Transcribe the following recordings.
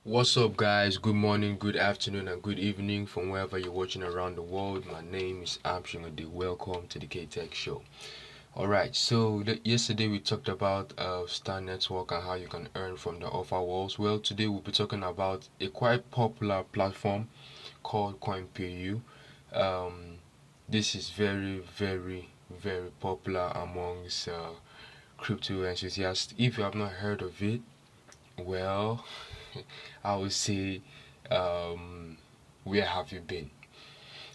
What's up, guys? Good morning, good afternoon, and good evening from wherever you're watching around the world. My name is Amshingode. Welcome to the K Tech Show. Alright, so yesterday we talked about Star Network and how you can earn from the offer walls. Well, today we'll be talking about a quite popular platform called Coinpayu. Um, this is very popular amongst crypto enthusiasts. If you have not heard of it, well, I would say, um, where have you been?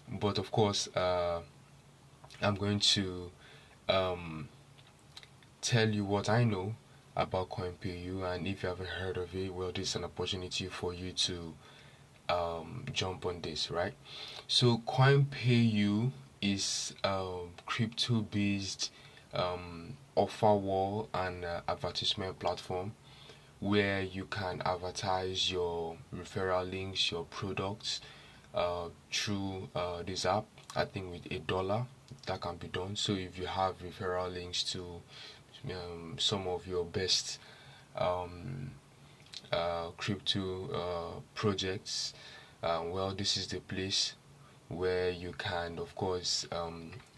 But of course, I'm going to um, tell you what I know about Coinpayu, and if you haven't heard of it, well, this is an opportunity for you to jump on this, right? So, Coinpayu is a crypto-based offer wall and advertisement platform where you can advertise your referral links, your products through this app. I think with $1 that can be done. So if you have referral links to some of your best um, crypto projects, well, this is the place where you can, of course,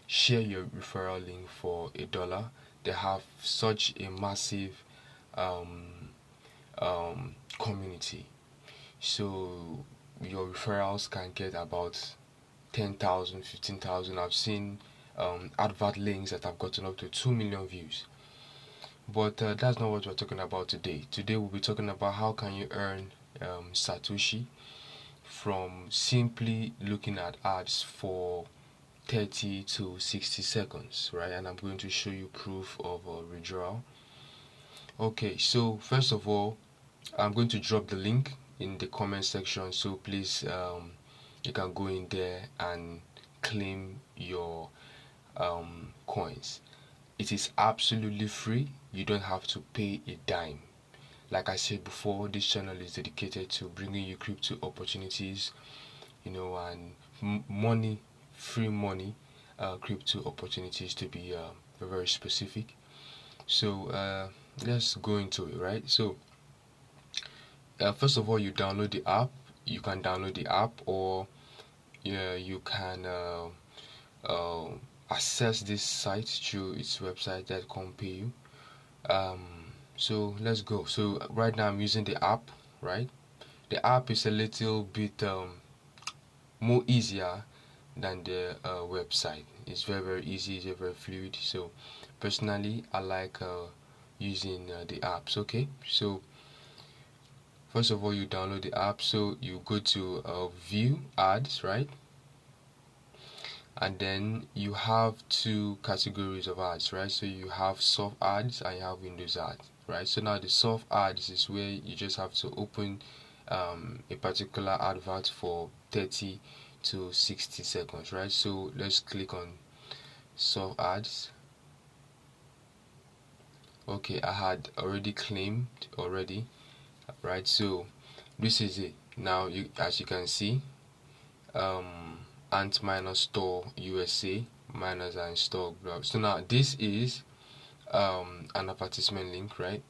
share your referral link for $1. They have such a massive um, community. So your referrals can get about 10,000, 15,000. I've seen advert links that have gotten up to 2 million views. But that's not what we're talking about today. Today we'll be talking about how can you earn Satoshi from simply looking at ads for 30 to 60 seconds, right? And I'm going to show you proof of a withdrawal. Okay, so first of all, I'm going to drop the link in the comment section, so please you can go in there and claim your coins. It is absolutely free. You don't have to pay a dime. Like I said before, this channel is dedicated to bringing you crypto opportunities, and money, free money, crypto opportunities, to be very specific. So let's go into it, right? So first of all, you download the app. You can download the app, or yeah, you can uh, access this site through its website that Coinpayu. So let's go. So right now I'm using the app, right? The app is a little bit more easier than the website. It's very easy. It's very fluid. So personally, I like using the apps. Okay, so first of all, you download the app, so you go to view ads, right? And then you have two categories of ads, right? So you have soft ads and you have Windows ads, right? So now the soft ads is where you just have to open a particular advert for 30 to 60 seconds, right? So let's click on soft ads. Okay, I had already claimed already, right? So this is it. Now, as you can see, ant minus store USA minus and store. So now this is an advertisement link, right?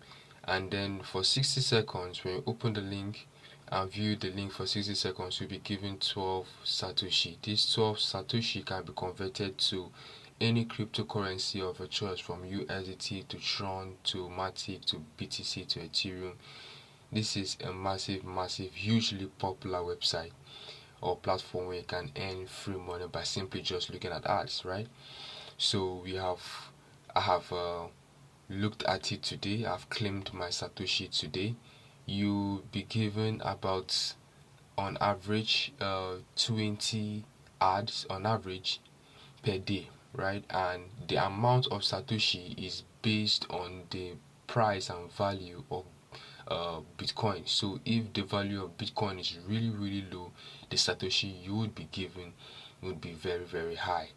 And then for 60 seconds, when you open the link and view the link for 60 seconds, you'll be given 12 Satoshi. This 12 Satoshi can be converted to any cryptocurrency of your choice, from USDT to Tron to Matic to BTC to Ethereum. This is a massive, hugely popular website or platform where you can earn free money by simply just looking at ads, right? So I have looked at it today. I've claimed my Satoshi today. You'll be given about, on average, 20 ads on average per day, right? And the amount of Satoshi is based on the price and value of Bitcoin. So if the value of Bitcoin is really low, the Satoshi you would be given would be very high.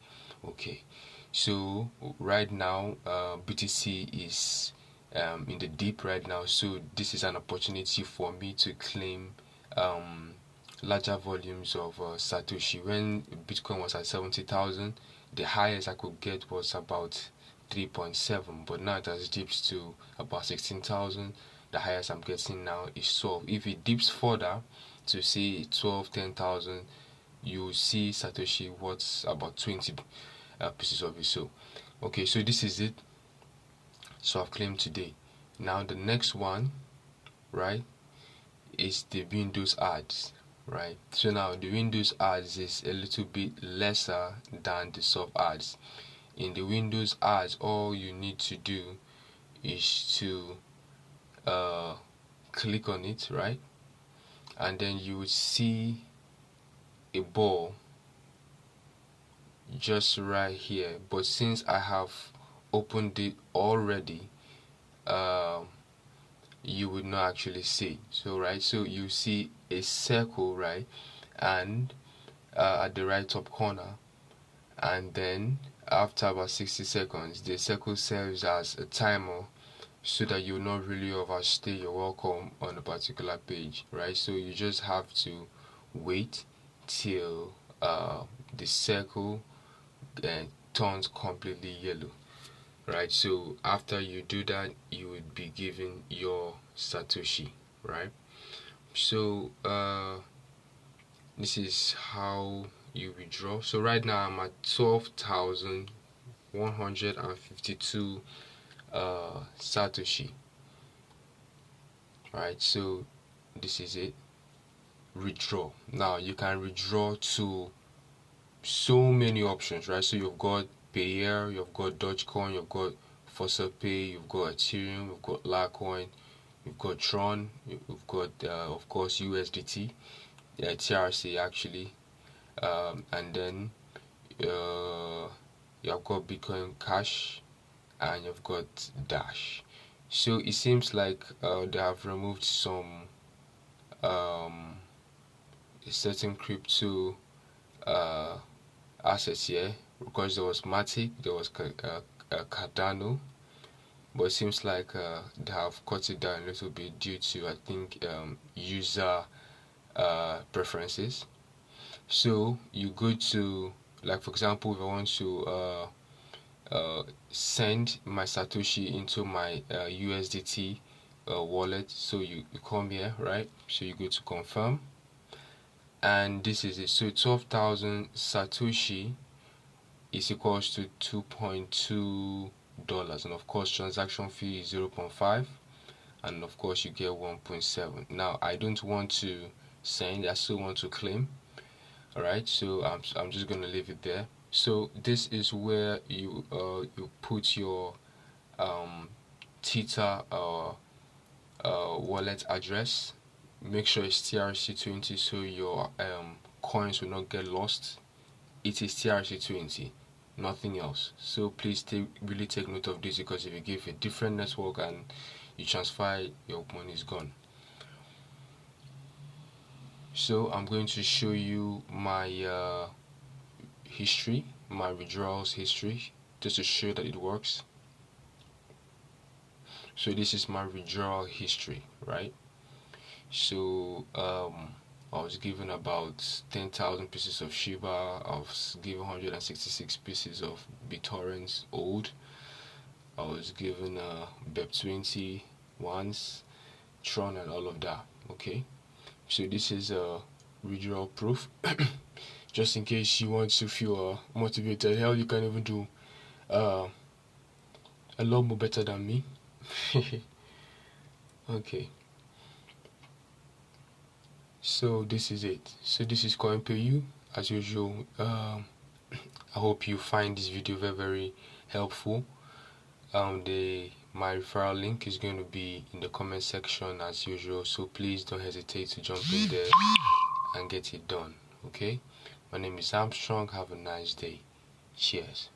Okay, so right now BTC is in the deep right now, so this is an opportunity for me to claim larger volumes of Satoshi. When Bitcoin was at 70,000, the highest I could get was about 3.7, but now it has dipped to about 16,000. The highest I'm getting now is 12. If it dips further to say 12, 10,000, you see Satoshi worth about 20 pieces of it. So okay, so this is it. So I've claimed today. Now the next one, right, is the Windows ads, right? So now the Windows ads is a little bit lesser than the sub ads. In the Windows ads, all you need to do is to click on it, right, and then you would see a ball just right here. But since I have opened it already, you would not actually see. So right, so you see a circle, right, and at the right top corner, and then after about 60 seconds the circle serves as a timer so that you not really overstay your welcome on a particular page, right? So you just have to wait till the circle turns completely yellow, right? So after you do that, you would be given your Satoshi, right? So this is how you withdraw. So right now I'm at 12,152 Satoshi, right? So this is it. Withdraw. Now you can withdraw to so many options, right? So you've got Payer, you've got Dogecoin, you've got Fossil Pay, you've got Ethereum, you've got Litecoin, you've got Tron, you've got of course USDT, TRC actually, and then you've got Bitcoin Cash, and you've got Dash. So it seems like they have removed some certain crypto assets here, because there was Matic, there was Cardano, but it seems like they have cut it down a little bit due to, I think, user preferences. So you go to, like for example, if I want to send my Satoshi into my USDT wallet, so you come here, right? So you go to confirm, and this is it. So 12,000 Satoshi is equals to $2.2, and of course transaction fee is 0.5, and of course you get 1.7. Now I don't want to send, I still want to claim. Alright, so I'm just gonna leave it there. So this is where you you put your Theta wallet address. Make sure it's TRC20 so your coins will not get lost. It is TRC20, nothing else. So please really take note of this, because if you give a different network and you transfer, your money is gone. So I'm going to show you my history, my withdrawals history, just to show that it works. So this is my withdrawal history, right? So I was given about 10,000 pieces of Shiba. I was given 166 pieces of BitTorrents old. I was given BEP20 once, Tron, and all of that. Okay, so this is a withdrawal proof. Just in case you want to feel motivated, hell, you can even do a lot more better than me. Okay, so this is it. So this is Coinpayu. As usual, I hope you find this video very helpful. My referral link is going to be in the comment section as usual, so please don't hesitate to jump in there and get it done. Okay, my name is Armstrong. Have a nice day. Cheers.